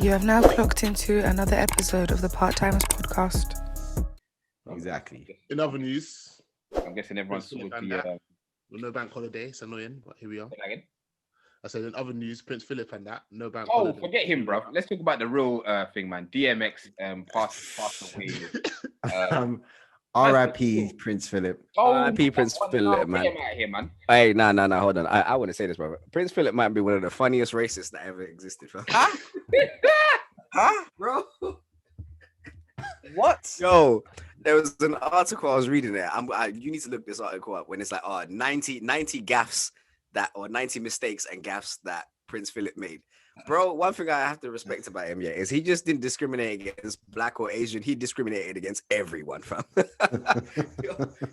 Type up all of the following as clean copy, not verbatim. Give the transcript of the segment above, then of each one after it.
You have now clocked into another episode of the Part-Timers Podcast. Exactly. In other news, I'm guessing everyone's sort of no bank holiday. It's annoying, but here we are. Again? I said in other news, Prince Phillip and that, no bank Oh, holiday. forget him, bro. Let's talk about the real thing, man. DMX passed away. R.I.P. Prince Phillip. R.I.P. Prince Phillip, man. Get him out of here, man. Hey, no, hold on. I want to say this, bro. Prince Phillip might be one of the funniest racists that ever existed, bro. Huh, bro? What? Yo, there was an article I was reading there. You need to look this article up when it's like 90 gaffes or 90 mistakes and gaffes that Prince Phillip made. Bro, one thing I have to respect about him, is he just didn't discriminate against black or Asian. He discriminated against everyone, fam.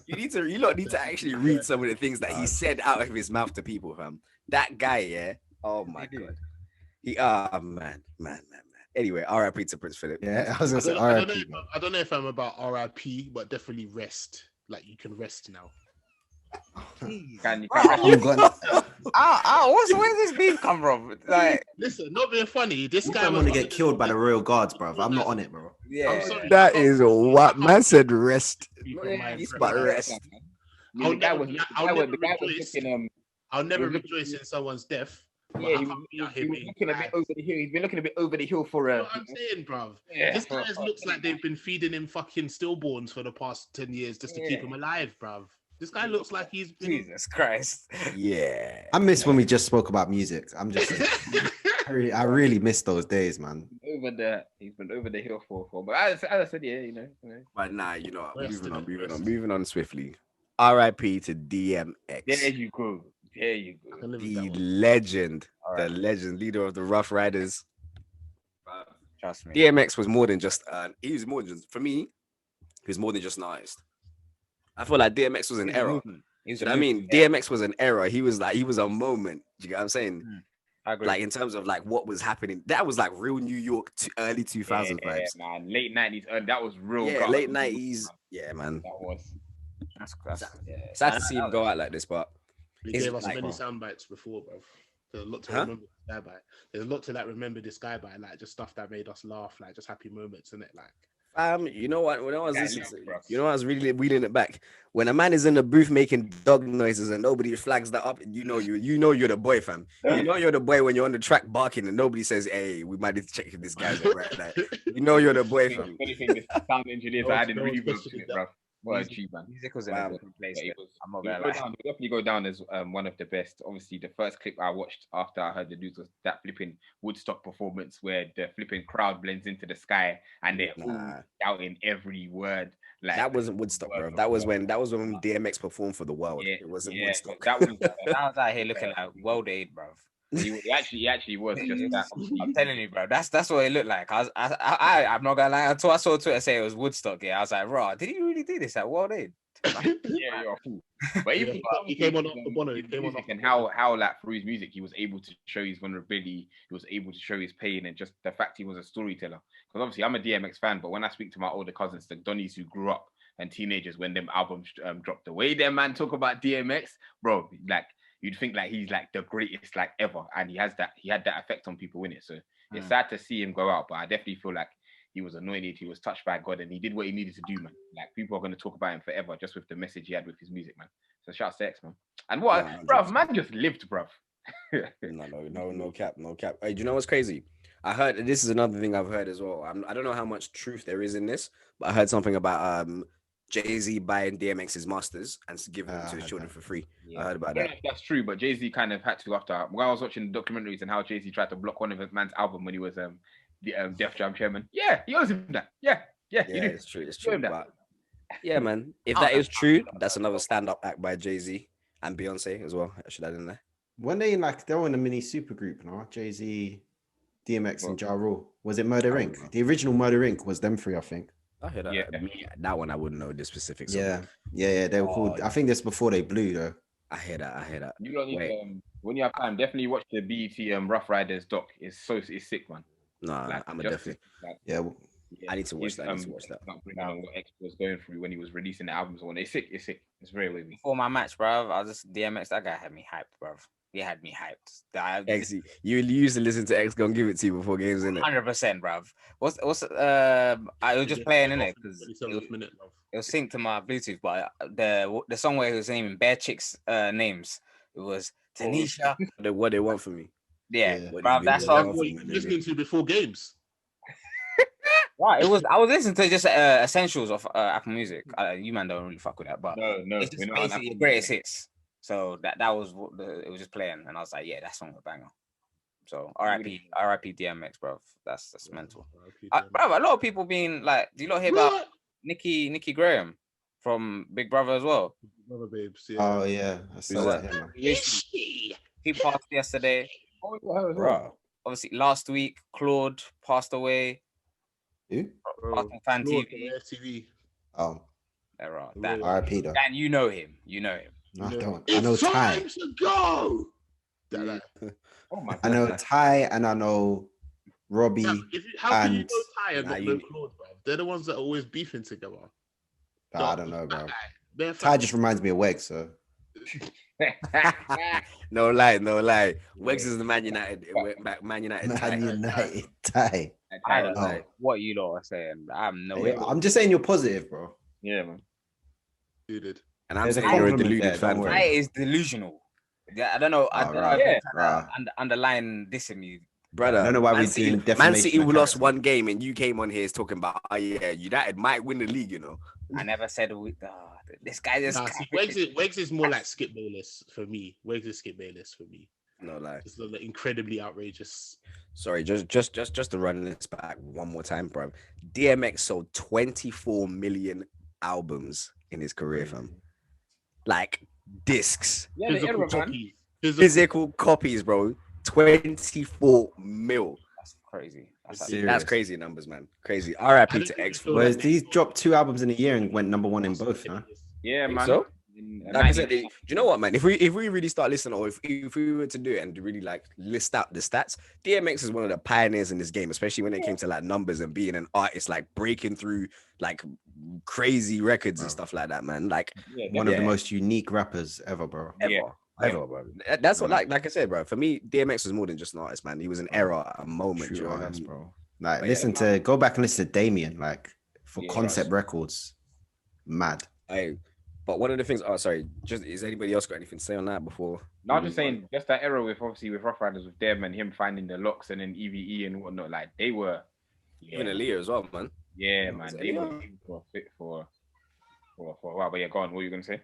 You lot need to actually read some of the things that he said out of his mouth to people, fam. That guy, oh my god. Man. Anyway, R.I.P. to Prince Phillip. Yeah, I was gonna say R.I.P. I don't know if I'm about R.I.P., but definitely rest. Like you can rest now. Can I'm gonna. Where's this beef come from? Like, listen, not being funny. This guy I'm gonna get killed by the royal guards, bro. I'm not on it, bro. yeah, I'm sorry. That is what man said. Rest. It's about rest. The guy was looking. I'll never rejoice in someone's death. Yeah, he was looking a bit over the hill. He's been looking a bit over the hill for You know what I'm saying, bruv? Yeah. This guy looks like they've been feeding him fucking stillborns for the past 10 years just to keep him alive, bruv. This guy looks like he's been... Jesus Christ. Yeah. I miss when we just spoke about music. I really miss those days, man. He's been over the hill for. But as I said, But nah, you know what? Rest Moving on swiftly. R.I.P. to DMX. There you go. The legend, leader of the Rough Riders. Trust me. DMX was more than just for me, he was more than just an artist. I feel like DMX was an era. DMX was an era. He was a moment. Do you get what I'm saying? I agree. Like in terms of like what was happening. That was like real New York early 2000s vibes. Man. Late 90s. That was real. Yeah, late 90s. Yeah, man. That was. That's Sad to see him go out like this, but He gave us many sound bites before, bro. There's a lot to remember this guy by. There's a lot to remember this guy by, like just stuff that made us laugh, like just happy moments, innit? Like you know what? When I was listening to, I was really reeling it back. When a man is in the booth making dog noises and nobody flags that up, you know you're the boy, fam. You know you're the boy when you're on the track barking and nobody says, "Hey, we might need to check if this guy's alright." Like, you know you're the boy, fam. Anything this sound engineers added reverb to it, bro. music was in a different place. I'm not gonna lie. Definitely go down as one of the best. Obviously, the first clip I watched after I heard the news was that flipping Woodstock performance where the flipping crowd blends into the sky and they're all shouting every word. Like that wasn't Woodstock, bro. That was when DMX performed for the world. It wasn't Woodstock. That was out here looking like World Aid, bro. He actually was just that. I'm telling you, bro. That's what it looked like. I'm not gonna lie. Until I saw Twitter say it was Woodstock, I was like, "Raw, did he really do this at World Aid?" Yeah, you're a fool. But even he came on off the Bono. He came on off, and how like through his music, he was able to show his vulnerability. He was able to show his pain, and just the fact he was a storyteller. Because obviously, I'm a DMX fan, but when I speak to my older cousins, the Donnies who grew up and teenagers when them albums dropped, the way them man talk about DMX, bro, like. You'd think like he's like the greatest like ever, and he had that effect on people in it. So it's sad to see him go out, but I definitely feel like he was anointed, he was touched by God, and he did what he needed to do, man. Like people are gonna talk about him forever just with the message he had with his music, man. So shout out to X, man. And what, bruv, man just lived, bruv. No cap. Hey, do you know what's crazy? I heard this is another thing I've heard as well. I don't know how much truth there is in this, but I heard something about Jay-Z buying DMX's masters and giving them to his children for free. Yeah. I heard about that. I don't know if that's true, but Jay-Z kind of had to after. When I was watching the documentaries and how Jay-Z tried to block one of his man's album when he was the Def Jam chairman. Yeah, he owes him that. Yeah, it's true. But yeah, man. If that is true, that's another stand-up act by Jay-Z and Beyonce as well. I should add in there. When they're in a mini super group, no? Jay-Z, DMX, and Ja Rule. Was it Murder Inc? The original Murder Inc was them three, I think. I heard that. Yeah. That one I wouldn't know the specifics. Yeah. They were called. I think this before they blew though. I hear that. You don't need when you have time, definitely watch the BET Rough Riders doc. It's sick, man. Nah, like, I'm definitely. I need to watch that. Bring down what X was going through when he was releasing the albums. When it's sick. It's very wavy. Before my match, bro, I was just DMX. That guy had me hyped, bro. he had me hyped. X, you used to listen to X Gon Give It To You before games, innit? 100%, bruv. I was just playing in it because it was synced to my Bluetooth, but the song where he was naming bare chicks names, it was Tanisha. What they want from me. Yeah, Yeah. bruv, that That's song. what you were listening to before games. Right, I was listening to just essentials of Apple Music. You man don't really fuck with that, but No, it's just we're not on basically the Apple greatest Music. hits. So that was what it was just playing, and I was like, yeah, that song was a banger. So R.I.P. DMX, bro. That's mental. Bro, a lot of people being like, do you not hear about Nikki Graham from Big Brother as well? Brother babes. Yeah. Oh yeah, I saw So, that. Man. He passed yesterday. Oh, Bro, obviously last week Claude passed away. Who? Passed on Fan Lord, TV. TV. Oh, That, R.I.P. though. Dan, you know him. No, I don't. I It's know time Ty. to go. Oh my I know God. Ty, and I know Robbie. How can you and- know Ty and Nah, not know Claude, bro? They're the ones that are always beefing together. I don't know, bro. They're Ty just reminds me of Wegz, so No lie. Wegz is the Man United. Man United. Man United Ty. I don't Oh. know what you lot are saying. I'm no. Yeah, I'm just saying you're positive, bro. Yeah, man. Dude. And I'm There's a saying you're a compliment deluded there, fan. don't bro. worry. Ty is delusional. Yeah, I don't know. I Oh, don't right, know. Yeah. right. Underline dissing me. Brother, I don't know why Man we're City, doing Man defamation City of lost character. one game and you came on here talking about, oh yeah, United might win the league, you know. I never said this guy just. Nah, see, Wegz is more like Skip Bayless for me. Wegz is Skip Bayless for me. No lie. It's like incredibly outrageous. Sorry, just to run this back one more time, bro. DMX sold 24 million albums in his career, fam. Like discs, Yeah, the era, man. physical copies, bro. 24 mil. That's crazy. Serious. That's crazy numbers, man. Crazy. RIP to X. Whereas these dropped 2 albums in a year and went number 1 in both, no? Yeah, man. So? In, Like I said, do you know what, man? If we really start listening, or if we were to do it and really like list out the stats, DMX is one of the pioneers in this game, especially when it came to like numbers and being an artist, like breaking through like crazy records and stuff like that, man. Like One of the most unique rappers ever, bro. ever, bro. That's what, like I said, bro. For me, DMX was more than just an artist, man. He was an era, a moment, True you know what I artist, mean? bro. Like, But go back and listen to Damien, like, for Yeah, Concept Records. Mad. But one of the things, is anybody else got anything to say on that before? No, I'm just saying, just that era with Rough Riders with them and him finding the locks and then EVE and whatnot, like they were Even Aaliyah as well, man. Yeah, man. They were fit for a while. But yeah, go on. What were you gonna say?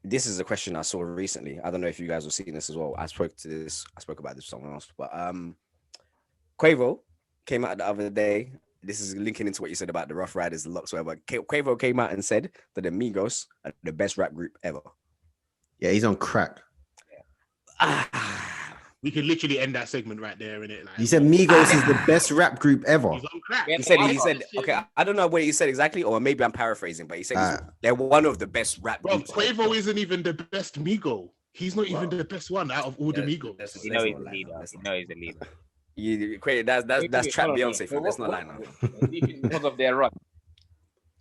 This is a question I saw recently. I don't know if you guys have seen this as well. I spoke about this with someone else, but Quavo came out the other day. This is linking into what you said about the Rough Riders, the locks, whatever. Quavo came out and said that the Migos are the best rap group ever. Yeah, he's on crack. We could literally end that segment right there, innit? Like, He said Migos is the best rap group ever. he's on crack. He said, okay, I don't know what he said exactly, or maybe I'm paraphrasing, but he said they're one of the best rap Bro, groups. Quavo isn't even the best Migo. He's not even the best one out of all the Migos. You know he's the leader. You know he's the leader. That's trap Beyonce for let's not lie now. Because of their run.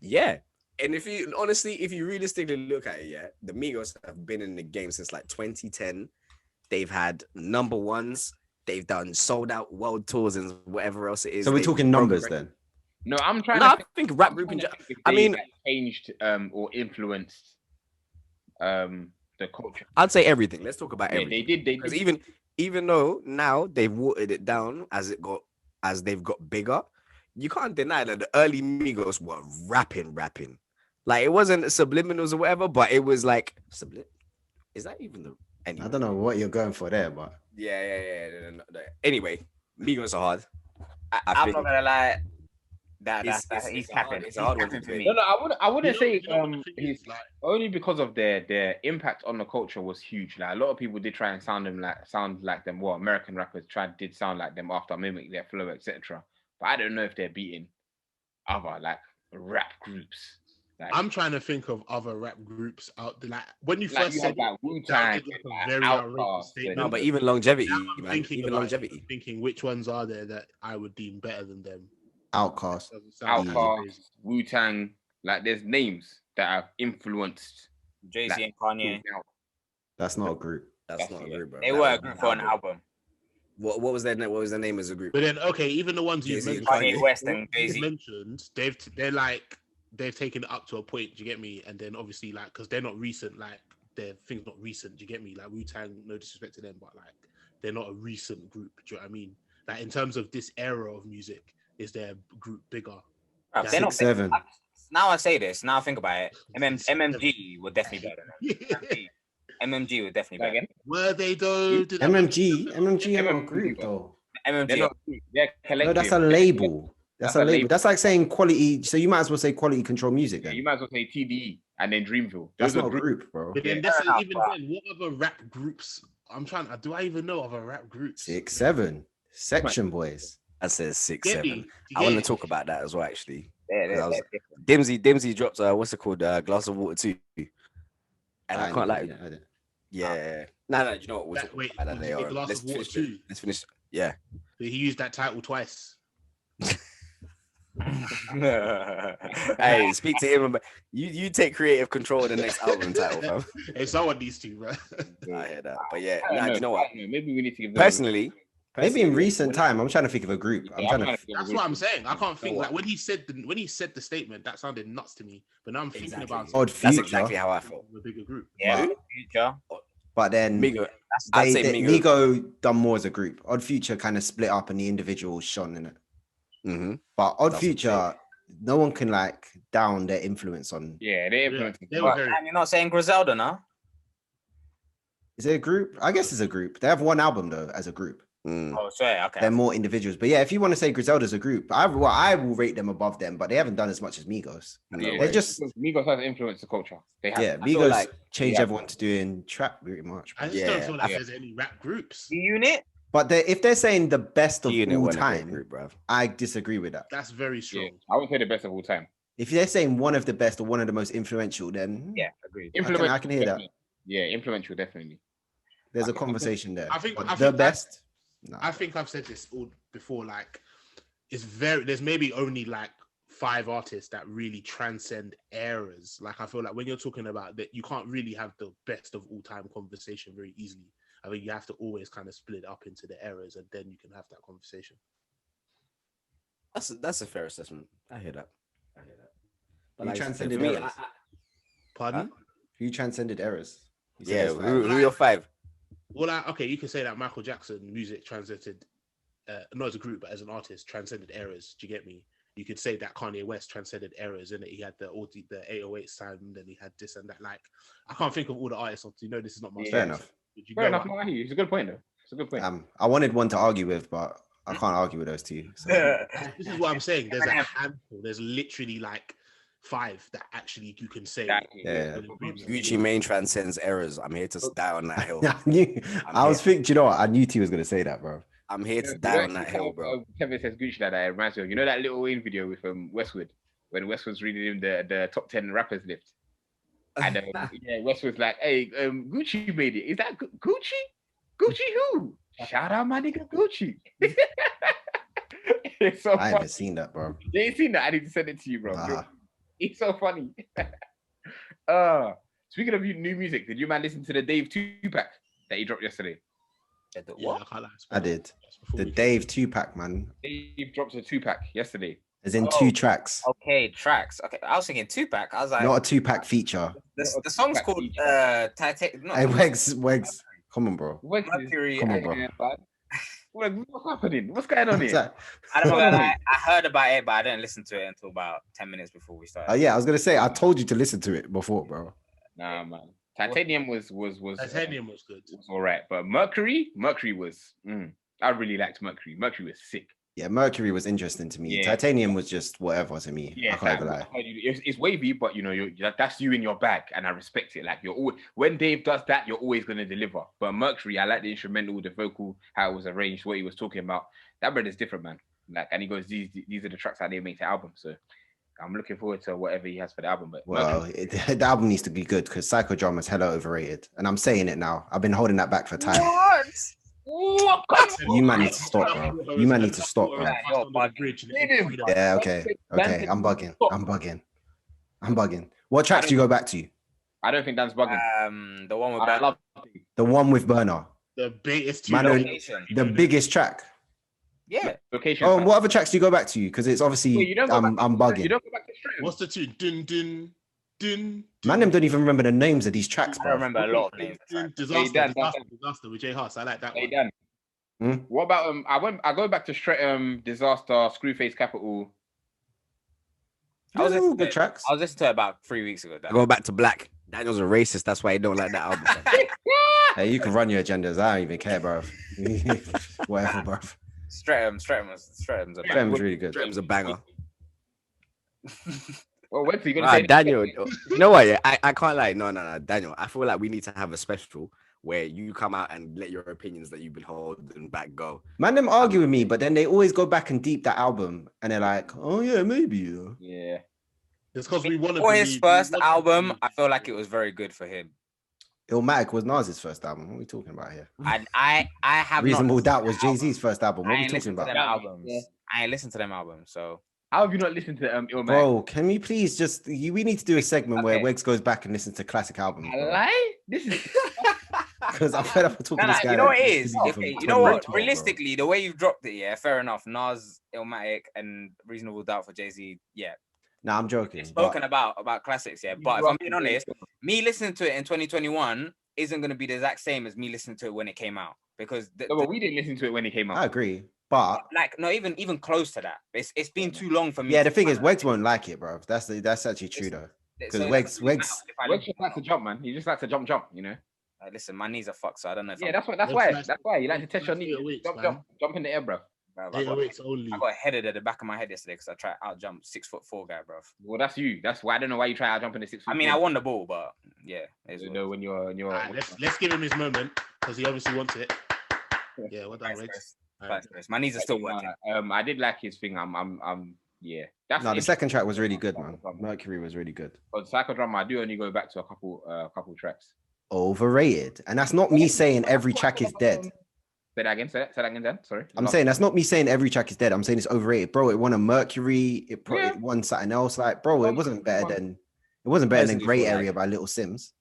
Yeah. And if you realistically look at it, yeah, the Migos have been in the game since like 2010. They've had number ones, they've done sold out world tours and whatever else it is. So we're talking numbers then. No, I'm trying No, to I think rap group in I mean changed or influenced the culture. I'd say everything. Let's talk about Yeah, everything. they did. Because even though now they've watered it down as they've got bigger, you can't deny that the early Migos were rapping. Like it wasn't subliminals or whatever, but it was like is that even the anyway. I don't know what you're going for there, but Yeah. No. Anyway, Migos are hard. I'm not gonna lie. He's It's capping. it's a hard one He's to capping for do. me. No, I wouldn't say You know what the thing he's is, like, only because of their impact on the culture was huge. Like a lot of people did try and sound like them. Well, American rappers did sound like them after mimic their flow, etc. But I don't know if they're beating other like rap groups. Like, I'm trying to think of other rap groups out there. Like when you like first you said had like that Wu-Tang, was like a like very outrageous Outkast, statement. No, but even longevity, Now I'm man. thinking Even about it, longevity. thinking which ones are there that I would deem better than them. Outcast. Doesn't sound Outkast, crazy. Wu-Tang. Like there's names that have influenced Jay-Z like, and Kanye. now. That's not a group. That's not a group, bro. They That were a was group for an album. What was their name? What was their name as a group? But then, okay, even the ones you Jay-Z and mentioned, Kanye West and you Jay-Z. mentioned, they've taken it up to a point. Do you get me? And then obviously, like, because they're not recent, like their things not recent. Do you get me? Like Wu-Tang, no disrespect to them, but like they're not a recent group. Do you know what I mean? Like in terms of this era of music, is their group bigger? Bruv, they're not 6'7". Now I say this. Now I think about it. MMG would definitely be better than them. MMG would definitely be better. Were they though? Did MMG are not a group though. MMG. They're No, collective. that's a label. That's a label. label. That's like saying quality. So you might as well say quality control music Yeah, then. you might as well say TDE and then Dreamville. That's Those not are a group, bro. But then Yeah, this is fair enough, even but- then. What other rap groups? I'm trying. Do I even know other rap groups? 6, 7. Section boys. I said 6, Get 7. me? I want to talk about that as well, actually. They're I was- different. Dimsy dropped what's it called? Glass of Water too. And I can't like, I didn't. yeah. No, you know what? We'll That- talk wait, about that did you later get on. Glass Let's of Water finish. too? Let's finish. Yeah. He used that title twice. Hey, speak to him about you take creative control of the next album title, fam. Hey, someone needs to, bro. I hear that. But yeah, I don't do you know what? I don't know. Maybe we need to give them Personally, Maybe in recent time, I'm trying to think of a group. I'm trying to. give That's them what a I'm saying. I can't think what? like when he said the statement, that sounded nuts to me. But now I'm thinking Exactly. about Odd that's Future, exactly how I felt. a bigger group. Yeah, But- Future. but then Migo, I'd say Migo. Migo done more as a group. Odd Future kind of split up and the individuals shone in it. Mm-hmm. But Odd That's Future, no one can like down their influence on. Yeah, they implemented. They were But, very. and you're not saying Griselda now? Is it a group? I guess it's a group. They have one album though as a group. Oh, sorry. Okay. They're more individuals. But yeah, if you want to say Griselda's a group, I will rate them above them, but they haven't done as much as Migos. Yeah, They're just Migos has influenced the culture. They have. yeah, I feel Migos like- changed yeah. everyone to doing trap pretty much. I just Yeah, don't feel like I- there's any rap groups. The unit. But if they're saying the best of Unit all wasn't a great time, group, bro. I disagree with that. That's very Yeah, strong. I would say the best of all time. If they're saying one of the best or one of the most influential, then Yeah, agreed. I can hear that. definitely. Yeah, influential, definitely. There's a Okay. conversation there. I think- But I the think that- best. No. I think I've said this all before. Like, there's maybe only like 5 artists that really transcend eras. Like, I feel like when you're talking about that, you can't really have the best of all time conversation very easily. I think you have to always kind of split it up into the eras, and then you can have that conversation. That's a fair assessment. I hear that. You transcended for me, eras. Pardon? You transcended eras. You said Yeah, there's five. who are your 5? Well, okay, you can say that Michael Jackson music transcended, not as a group, but as an artist, transcended eras. Do you get me? You could say that Kanye West transcended eras, and he had the 808 sound, and then he had this and that. Like, I can't think of all the artists. You know, this is not my Yeah. Fair style, enough. but you Fair know enough. what- No, I hear you. It's a good point, though. It's a good point. I wanted one to argue with, but I can't argue with those two. So. This is what I'm saying. There's a handful. There's literally like 5 that actually you can say. Exactly. Yeah. Gucci Mane transcends errors. I'm here to die on that hill. I knew. I was thinking. You know what? I knew T was gonna say that, bro. I'm here to You die on actually that hill, how, bro. Tevin says Gucci like that. It reminds me of, you know, that little Wayne video with Westwood, when West was reading him the top 10 rappers list. And yeah, West was like, hey, Gucci made it. Is that Gucci? Gucci who? Shout out my nigga Gucci. It's so I funny. haven't seen that, bro. You ain't seen that? I need to send it to you, bro. Nah. It's so funny. Speaking of new music, did you man listen to the Dave 2-pack that he dropped yesterday? Yeah, I can't lie. I did. That's before The we- Dave 2-pack, man. Dave dropped a 2-pack yesterday. As in Oh. 2 tracks, Okay, tracks. Okay, I was thinking Tupac. I was like, not a 2-pack feature. the song's called Titan. No, Hey, Wegs, come on, bro. What is Mercury. Come on, bro. What's happening? What's going on What's here? that? I don't know. I heard about it, but I didn't listen to it until about 10 minutes before we started. Oh yeah, I was gonna say I told you to listen to it before, bro. Nah, man. Titanium was Titanium was good. was all right, but Mercury was. I really liked Mercury. Mercury was sick. Yeah, Mercury was interesting to me. Yeah. Titanium was just whatever to me. I can't even lie. It's wavy, but you know, that's you in your bag, and I respect it. Like, you're always, when Dave does that, you're always gonna deliver. But Mercury, I like the instrumental, the vocal, how it was arranged, what he was talking about. That brother's different, man. Like, and he goes, these are the tracks that they make the album. So I'm looking forward to whatever he has for the album. But Well, the album needs to be good because Psychodrama is hella overrated, and I'm saying it now. I've been holding that back for time. You man need to stop, bro. You man need to stop, bro. Yeah, okay. I'm bugging. What tracks do you go back to? I don't think Dan's bugging. The one with I Bad. love The one with Burner. The biggest Man, tune. the biggest track. Yeah. Location. Oh, and what other tracks do you go back to? Because it's obviously Wait, you don't go I'm back to- bugging. You don't go back to Stratton. What's the tune? Dun dun dun. Man, them don't even remember the names of these tracks, I bro. don't remember a lot of names. Disaster with Jay Huss. I like that Hey, one. Dan. What about I go back to Disaster, Screwface Capital. Those are all good tracks. I was listening to it about 3 weeks ago. I go back to Black. Daniel's a racist. That's why he don't like that album. Hey, you can run your agendas. I don't even care, bro. Whatever, bro. Stratton's Stratton's really good. Stratton's a banger. Well, wait till you gonna say Daniel, you know what? Yeah, I can't lie. No, Daniel. I feel like we need to have a special where you come out and let your opinions that you've been holding back go. Man, them argue with me, but then they always go back and deep that album, and they're like, "Oh yeah, maybe." Yeah. It's because we want to. For his first album, I feel like it was very good for him. Illmatic was Nas's first album. What are we talking about here? I have Reasonable not Doubt was Jay-Z's first album. What are we talking about? I ain't listened to them albums, so. How have you not listened to Illmatic? Bro, can we please we need to do a segment where Wegz goes back and listens to classic albums. I lie? This is because I'm fed up of talking to this guy. You know what it is? Okay, Okay, you know what? Realistically, the way you've dropped it, yeah, fair enough. Nas, Illmatic, and Reasonable Doubt for Jay-Z, yeah. Nah, I'm joking. Spoken about classics, yeah. But if I'm being honest, me listening to it in 2021 isn't going to be the exact same as me listening to it when it came out, because but we didn't listen to it when it came out. I agree, but like not even close to that. It's been too long for me. Yeah, the thing is, Wegz won't like it, bro. That's actually true though. Because Wegz just likes to jump, man. He just likes to jump, you know. Listen, my knees are fucked, so I don't know. That's why you like to test your knees. Jump in the air, bro. I got headed at the back of my head yesterday because I tried out jump 6'4" guy, bro. Well, that's you. That's why I don't know why you try out jumping the 6 foot. I mean, I won the ball, but yeah. You know when you're. Let's give him his moment because he obviously wants it. Yeah, what done, Wegz? My knees are still working. I did like his thing. Yeah. The second track was really good, man. Mercury was really good. But Psychodrama, I do only go back to a couple tracks. Overrated, and that's not me saying every track is dead. Say that again. Say that again, Dan. Sorry. I'm saying that's not me saying every track is dead. I'm saying it's overrated, bro. It won a Mercury. It won something else. Like, bro, it wasn't better than Grey Area by Little Sims.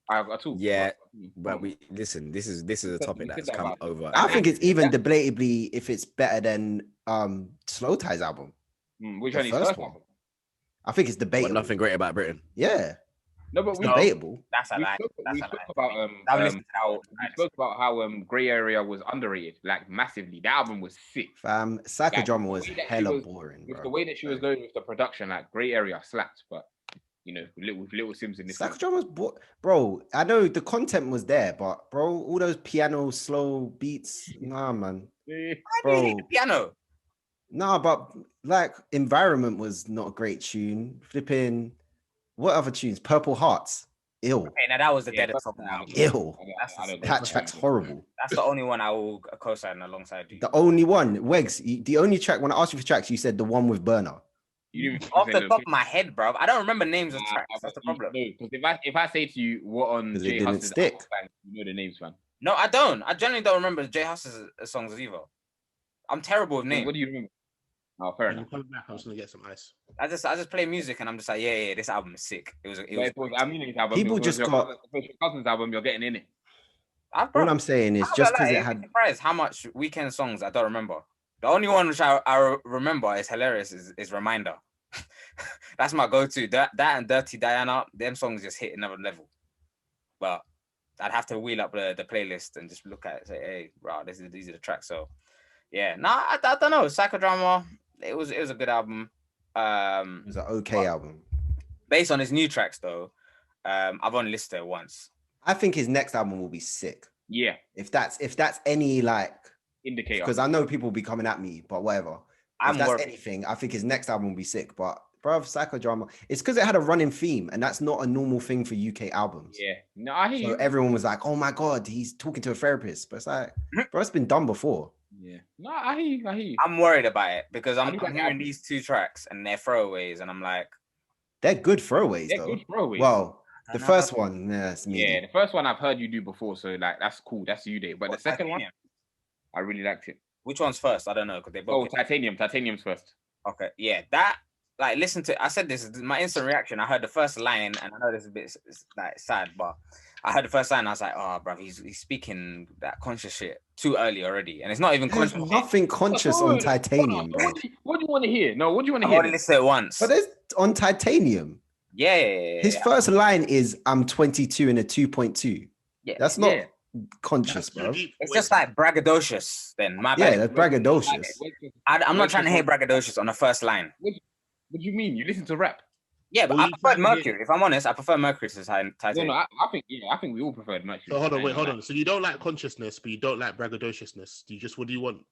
Yeah, but this is a topic that's come over. I think it's even debatably if it's better than Slow Tie's album. Which one is first one? I think it's debatable. Nothing great about Britain. Yeah. No, but we debatable. That's a lie. We spoke about how Grey Area was underrated, like massively. The album was sick. Psychodrama was hella boring. With the way that she was going with the production, like Grey Area slapped, but you know, with Little Sims in this. Psychodrama was bro. I know the content was there, but bro, all those piano slow beats, nah, man. Bro, piano. Nah, but like Environment was not a great tune. Flipping. What other tunes? Purple Hearts. Ill. Okay, now that was the deadest of the album. Ill. That track's horrible. That's the only one I will co-sign alongside you. The only one. Wegz, the only track, when I asked you for tracks, you said the one with Burner. Off the top of my head, bro. I don't remember names of tracks. That's the problem. Because if I say to you what on Jay Huss's album, you know the names, man. No, I don't. I generally don't remember Jay Huss's songs either. I'm terrible with names. What do you remember? Oh, fair enough. I'm coming back. I'm just gonna get some ice. I just play music and I'm just like, yeah, this album is sick. It was album. People just got your cousin's album. You're getting in it. All I'm saying is just because it had. Surprised how much Weekend songs I don't remember. The only one which I remember is hilarious is Reminder. That's my go-to. That and Dirty Diana, them songs just hit another level. But I'd have to wheel up the playlist and just look at it and say, hey, bro, these are the tracks. So yeah, I don't know. Psychodrama. It was a good album. It was an okay album. Based on his new tracks, though, I've only listened to it once. I think his next album will be sick. Yeah. If that's any like indicator, because I know people will be coming at me, but whatever. If that's anything, I think his next album will be sick. But bro, Psychodrama, it's because it had a running theme, and that's not a normal thing for UK albums. Yeah. No, I hear you. Everyone was like, "Oh my god, he's talking to a therapist," but it's like, bro, it's been done before. Yeah. No, I hear you. I'm worried about it because I'm hearing these two tracks and they're throwaways, and I'm like, they're good throwaways though. Good throwaways. Well, the first one, the first one I've heard you do before, so like that's cool. That's you, Dave. But the second one, I really liked it. Which one's first? I don't know because they both. Titanium. Titanium's first. Okay, yeah, that. Like, listen to. I said this is my instant reaction. I heard the first line, and I know this is a bit like sad, but I heard the first line. I was like, oh, bro, he's speaking that conscious shit too early already, and it's not even There's conscious. nothing conscious on Titanium, bro. What do you want to hear? No, what do you want to I've hear? only listened to it once. But there's on Titanium. Yeah. His first line is "I'm 22 in a 2.2." Yeah. That's not conscious, bro. It's just like braggadocious. Then my bad. Yeah, that's braggadocious. I'm not trying to hear braggadocious on the first line. What do you mean? You listen to rap? Yeah, but I prefer Mercury. If I'm honest, I prefer Mercury to Titanium. No, I think we all preferred Mercury. So hold on. So you don't like consciousness, but you don't like braggadociousness. What do you want?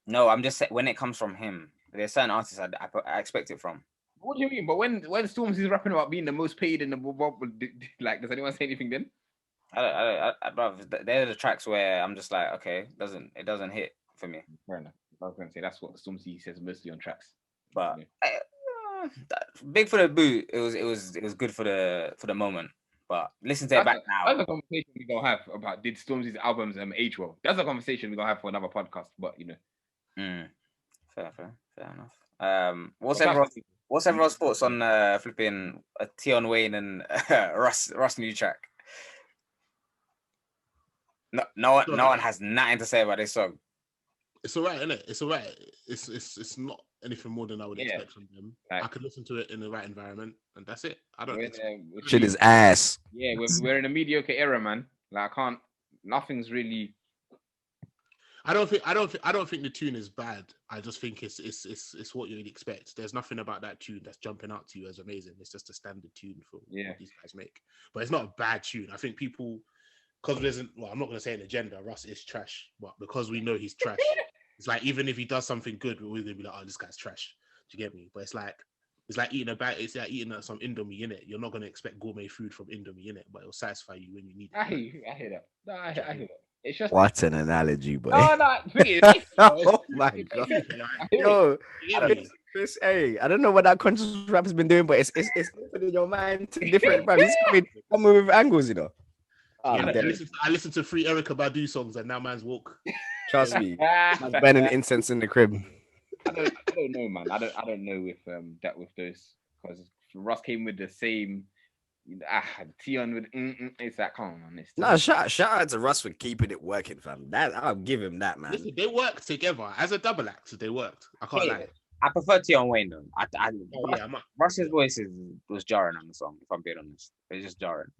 No, I'm just saying when it comes from him, there's certain artists I expect it from. What do you mean? But when Stormzy is rapping about being the most paid in the world, like, does anyone say anything then? Bro, they're the tracks where I'm just like, okay, it doesn't hit for me. Fair enough. I was going to say that's what Stormzy says mostly on tracks. But big for the boot, it was good for the moment. But listen to it back now. That's a conversation we gonna have about did Stormzy's albums age well. That's a conversation we gonna have for another podcast. But you know, fair enough. What's everyone's thoughts on flipping Tion Wayne and Russ new track? No one has nothing to say about this song. It's alright, isn't it? It's alright. It's not anything more than I would expect from them. I could listen to it in the right environment, and that's it. I don't. Shit is ass. Yeah, we're in a mediocre era, man. Like nothing's really. I don't think the tune is bad. I just think it's what you'd expect. There's nothing about that tune that's jumping out to you as amazing. It's just a standard tune for what these guys make. But it's not a bad tune. I think people, because there isn't. Well, I'm not gonna say an agenda. Russ is trash, but because we know he's trash, it's like even if he does something good, we're gonna be like, oh, this guy's trash. Do you get me? But it's like eating some Indomie in it. You're not gonna expect gourmet food from Indomie in it, but it'll satisfy you when you need it. I hear that. No, I hear that. It's just what an analogy, boy. No. Oh my god. Yo, Chris, hey, I don't know what that conscious rap has been doing, but it's opening your mind to different, bro. He's coming with angles, you know. I listened to 3 Erykah Badu songs, and now man's walk. Trust me, man's burning incense in the crib. I don't know, man. I don't know if that with those, because Russ came with the same. Tion with it's that calm on this. No, shout out to Russ for keeping it working, fam. That I'll give him that, man. Listen, they worked together as a double act. They worked. I can't lie. I prefer Tion Wayne though. Russ's voice was jarring on the song. If I'm being honest, it's just jarring.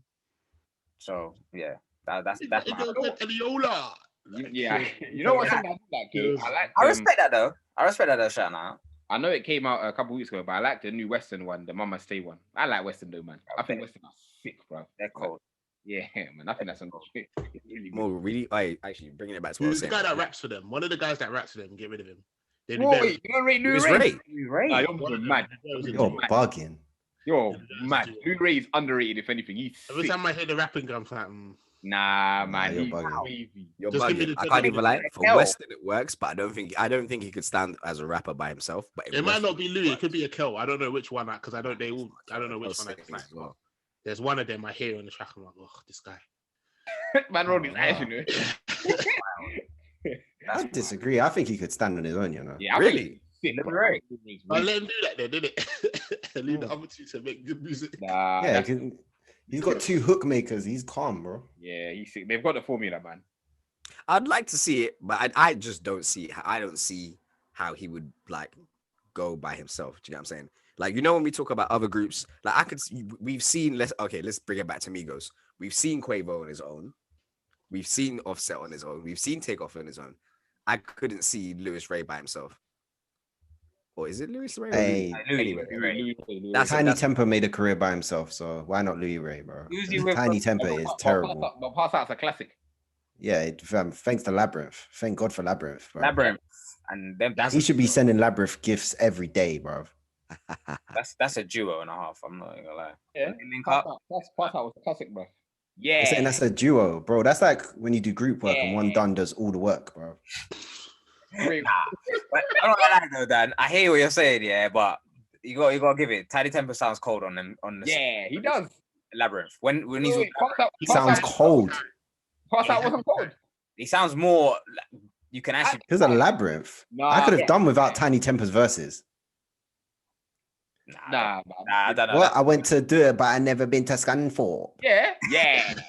So yeah, that's my. Yeah, you know what? I respect that though. Shout out. I know it came out a couple weeks ago, but I like the new Western one, the Mama Stay one. I like Western though, man. I think Western are sick, bro. They're cold. Yeah, man. I think that's some shit. Really more really. I actually bringing it back to what I was saying. The guy that raps for them. One of the guys that raps for them. Get rid of him. Wait, you don't rate Louis Ray? You're mad. You're bugging. You're mad. Louis Ray is underrated, if anything. Every time I hear the rapping, I'm like, nah, man. You're bugging. Crazy. You're bugging. I can't even lie. For Western, it works, but I don't think he could stand as a rapper by himself. But it might not be Louis. It could be a Kel. I don't know which one. Because I don't know which one. Well. There's one of them I hear on the track. I'm like, oh, this guy. Man, wrote his ass, you know. I disagree. I think he could stand on his own, you know. Yeah, really. Right. I'll let him do that then, didn't it? Leave the other two to make good music. Yeah, he's got 2 hook makers. He's calm, bro. Yeah, he's sick. They've got the formula, man. I'd like to see it, but I just don't see. I don't see how he would like go by himself. Do you know what I'm saying? Like, you know, when we talk about other groups, like we've seen. Let's bring it back to Migos. We've seen Quavo on his own. We've seen Offset on his own. We've seen Takeoff on his own. I couldn't see Louis Ray by himself. Or is it Louis Ray? Hey, Louis. Tiny Temper made a career by himself, so why not Louis Ray, bro? Tiny Temper is terrible. But Pass Out's a classic. Yeah, thanks to Labyrinth. Thank God for Labyrinth, bro. Labyrinth. And them, he should be sending Labyrinth gifts every day, bro. That's a duo and a half. I'm not gonna lie. Yeah, Pass Out was a classic, bro. Yeah, I'm saying that's a duo, bro. That's like when you do group work and one done does all the work, bro. Nah, but I'm not gonna lie though, Dan. I hear what you're saying, yeah, but you got to give it. Tiny Temper sounds cold on them. Yeah, he does. Labyrinth. When he's he sounds cold. Pass Out wasn't cold. He sounds more. You can actually. Here's a Labyrinth. I could have done without Tiny Temper's verses. Nah, I don't know. What? I went to do it, but I never been to Scunthorpe. Yeah.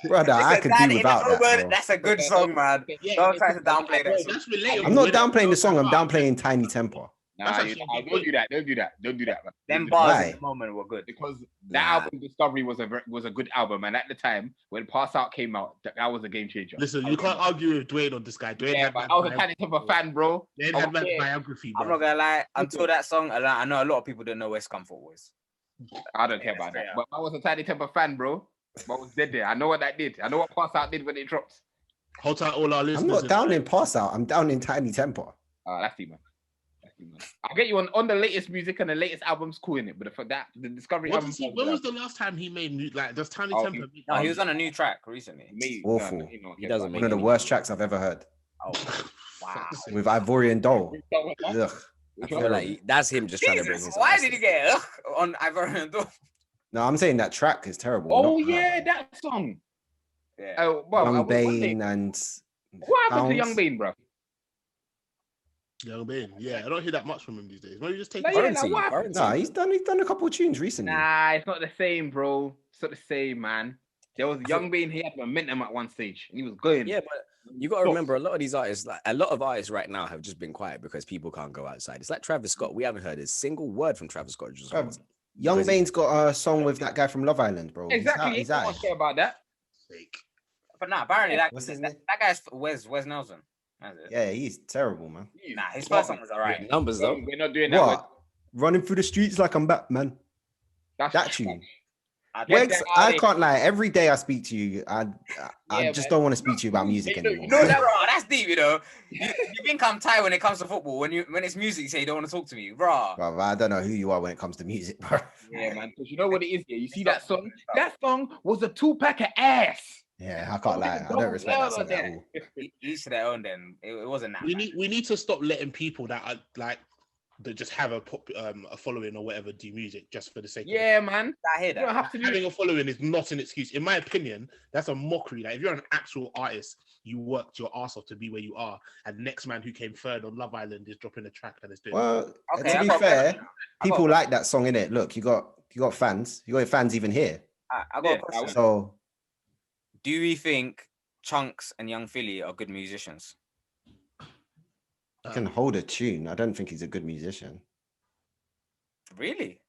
Brother, I could do without that, bro. That's a good song, man. Yeah, Don't try to downplay that. That's relatable. I'm not downplaying the song. I'm downplaying Tiny Temper. Nah, don't do that. Don't do that. Don't do that, man. Them bars Why? in the moment were good. Because that album Discovery was a good album, and at the time when Pass Out came out, that was a game changer. Listen, you can't argue with Dwain on this guy. Dwain had but I was a Tiny Temper fan, bro. Dwain had my biography, bro. I'm not gonna lie. Until that song, I know a lot of people didn't know where Scunthorpe was. I don't care about that. But I was a Tiny Temper fan, bro. But I was dead there. I know what that did. I know what Pass Out did when it dropped. Hold tight, all our listeners. I'm not down in Pass Out. I'm down in Tiny Temper. That's deep, man. I'll get you on the latest music and the latest albums, cool in it. But for that, the Discovery album. When was the last time he made new? Like, does Tiny Temper? No, he was on a new track recently. Awful. He doesn't make one of the worst tracks I've ever heard. Oh, wow. With Ivorian Doll. Ugh. I feel like that's him just trying to bring his. Why did he get on Ivorian Doll? No, I'm saying that track is terrible. Oh yeah, that song. Yeah. Young Bane and. What happened to Young Bane, bro? Young Bane, yeah, I don't hear that much from him these days. Maybe just take. Nah, he's done a couple of tunes recently. Nah, it's not the same, bro. It's not the same, man. There was Young Bane. He had momentum at one stage, and he was going. Yeah, but you got to remember, a lot of these artists, like a lot of artists right now, have just been quiet because people can't go outside. It's like Travis Scott. We haven't heard a single word from Travis Scott. Young Bane's got a song with that guy from Love Island, bro. Exactly. He's out. I don't care about that. But nah, apparently that guy's Wes Nelson. Yeah, he's terrible, man. Nah, his first song was alright. Numbers though. We're not doing that. What? Running through the streets like I'm Batman. That tune. Wegz, I can't lie. Every day I speak to you, I just don't want to speak to you about music anymore. No, that's deep, you know. You think I'm tired when it comes to football. When it's music, you say you don't want to talk to me, bro. I don't know who you are when it comes to music, bro. Yeah, man. Because you know what it is. Yeah, you see that song. That song was a 2-pack of ass. Yeah, I can't lie. I don't respect that song at all. Each to their own. Then it wasn't that. We need to stop letting people that are like that just have a following or whatever do music just for the sake. Yeah, of it. man. I hear that. You don't have to Having a following is not an excuse, in my opinion. That's a mockery. Like if you're an actual artist, you worked your ass off to be where you are, and the next man who came third on Love Island is dropping a track and is doing. Well, to be fair, people like that song in it. Look, you got fans. You got your fans even here. I got a question. So, do you think Chunks and Young Philly are good musicians? he can hold a tune. I don't think he's a good musician. Really?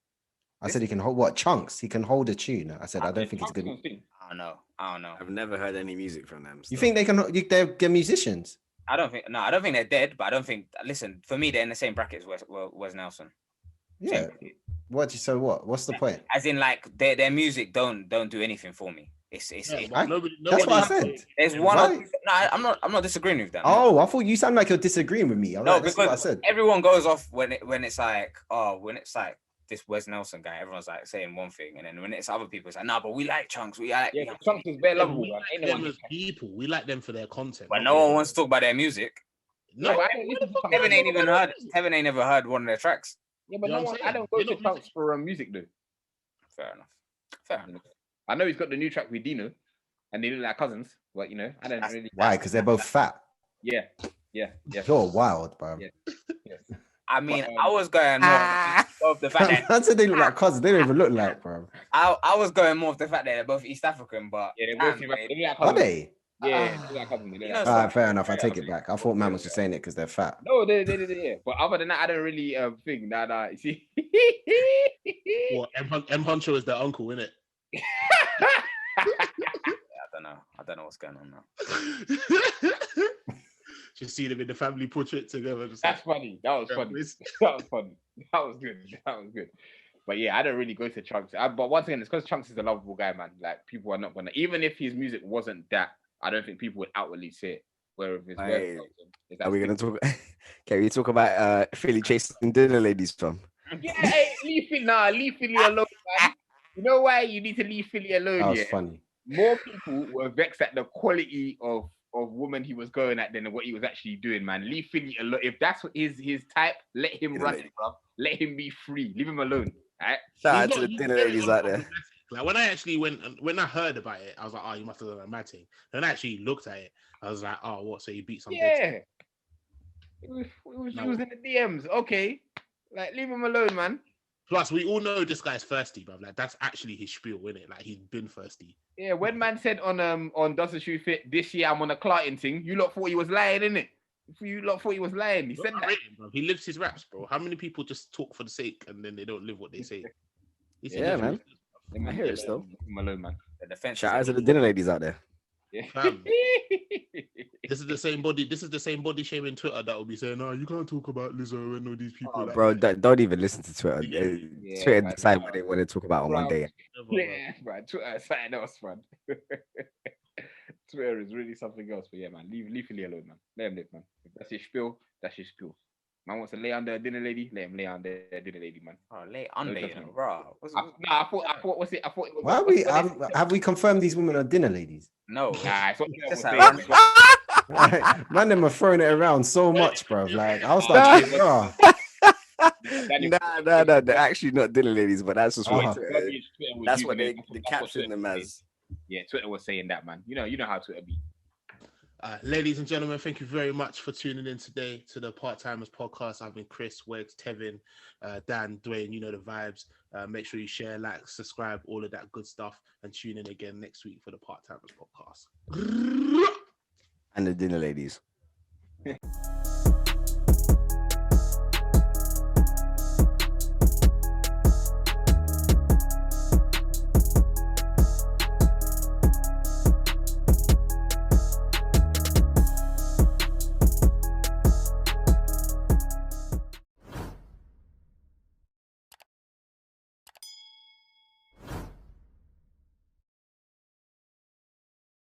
I said he can hold what Chunks. He can hold a tune. I said I don't think he's a good. I don't know. I've never heard any music from them. You think they can? They're musicians. I don't think they're dead, but I don't think. Listen, for me, they're in the same bracket as Wes Nelson. Yeah. What? So what? What's the point? As in, like their music don't do anything for me. It's that's what I said. There's one. Right. I'm not disagreeing with that. Oh, I thought you sound like you're disagreeing with me. No, like, because what I said. Everyone goes off when it's like this Wes Nelson guy. Everyone's like saying one thing, and then when it's other people, it's like, nah, but we like Chunks. We like Chunks is very lovable. We like them as people. We like them for their content. But no one wants to talk about their music. No, Tevin ain't even heard. Tevin ain't never heard one of their tracks. Yeah, but I don't go to Chunks for music though. Fair enough. I know he's got the new track with Dino, and they look like cousins. But you know, I don't really. Why? Because they're both fat. Yeah. You're wild, bro. Yeah. I mean, I was going more of the fact that I said they look like cousins. They don't even look like, bro. I was going more of the fact that they're both East African, but yeah, they're both like cousins. Are they? Yeah, they like cousins. Fair enough. I take it back. I thought man was just saying it because they're fat. No, they. But other than that, I don't really think that. You see, well, M Huncho is their uncle, isn't it? I don't know what's going on now. Just see them in the family portrait together. That's funny. That was funny. That was funny. That was good. But yeah, I don't really go to Chunks. But once again, it's because Chunks is a lovable guy, man. Like people are not gonna, even if his music wasn't that, I don't think people would outwardly say it. Where if it's are we gonna talk? Can we talk about Philly chasing dinner ladies from? Yeah, hey, leave Philly alone, man. You know why you need to leave Philly alone? That was funny. More people were vexed at the quality of woman he was going at than what he was actually doing, man. Leave Philly alone. If that's his type, let him run it, bro. Let him be free. Leave him alone. Right? Shout out to the dinner ladies out there. Like when I heard about it, I was like, oh, you must have done a mad thing. Then I actually looked at it. I was like, oh, what? So you beat some? Yeah. It was in the DMs. Okay. Like, leave him alone, man. Plus, we all know this guy's thirsty, bro. Like that's actually his spiel, isn't it? Like he's been thirsty. Yeah, when man said on Does the Shoe Fit this year I'm on a Clartin thing, you lot thought he was lying, innit? You lot thought he was lying. He said that. Bro. He lives his raps, bro. How many people just talk for the sake and then they don't live what they say? Yeah, man. I hear it still. Alone, man. The defense. Shout out to the dinner ladies out there. Yeah. This is the same body shaming Twitter that will be saying, "No, you can't talk about Lizzo and all these people." Oh, bro, don't even listen to Twitter. Twitter decide what they want to talk about on one day. Yeah, man. Twitter is something else, man. Twitter is really something else. But yeah, man, leave Philly alone, man. Let him live, man. If that's his spiel, that's his spiel. Man wants to lay under a dinner lady, let him lay under a dinner lady, man. Oh, lay under, bro. I thought it was. Why are we? Have we confirmed these women are dinner ladies? No, nah, it's what just Like, man, them are throwing it around so much, bro. Like, I was like, bro. Nah, they're actually not dinner ladies, but that's just what that's what they caption them as. Yeah, Twitter was saying that, man. You know how Twitter be. Ladies and gentlemen, thank you very much for tuning in today to the Part Timers podcast. I've been Chris, Wegz, Tevin, Dan, Dwain. You know the vibes. Make sure you share, like, subscribe, all of that good stuff, and tune in again next week for the Part Timers podcast. And the dinner ladies.